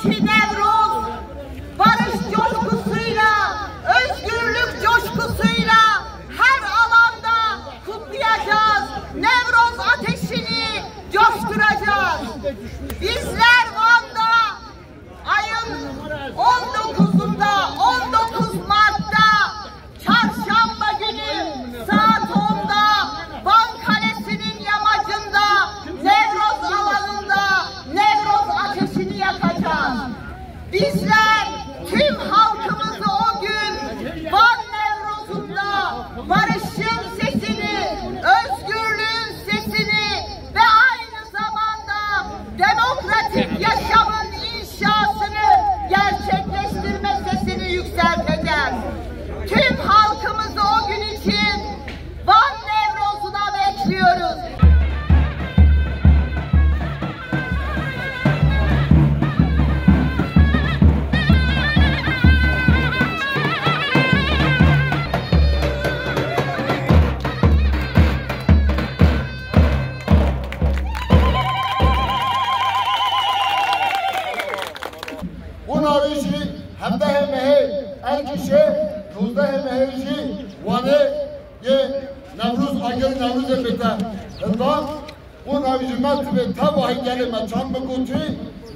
ki Nevruz, barış coşkusuyla, özgürlük coşkusuyla her alanda kutlayacağız. Nevruz ateşini coşturacağız. Bizler Van'da ayın 19'unda, 19 Mart'ta çarşamba günü saat 10'da Van Kalesi'nin yamacında Nevruz alanında Nevruz ateşini yakacağız. Bizler tüm halkımızı o gün Van Nevruz'unda barışın sesini, özgürlüğün sesini ve aynı zamanda demokratik yaşamın inşasını gerçekleştirme sesini yükselteceğiz. Tüm halkımızı o gün için Van Nevruz'una bekliyoruz. Bunarışı hem de erkişe 19 meheci vane ye Nevruz agir Nevruz beta. Hında bu navcımat ve tavahi gelime çambı kutu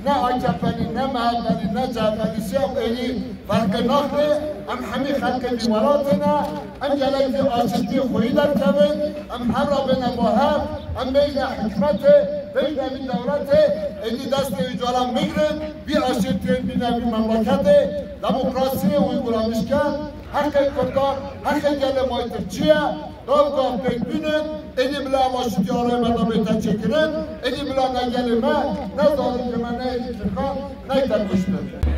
ne AKP'li, ne MHP'li, ne CHP'li eli farkı nakli hem hemi halkı bimaratına hem gelekli açıklı huylar kevin hem Rabbine bahar hem beyne hükmeti beyne bir devleti eli desteği ucalan migrin bir aşırtın bir nevi memleketi demokrasiye uygulamışken herkes kurtar, herkes gelip aytırçıya Davgah bekbinin, eli bile başlık araymadan beter çekirin, eli bile ne gelime, ne zalimime, ne iltifat, ne termiştir.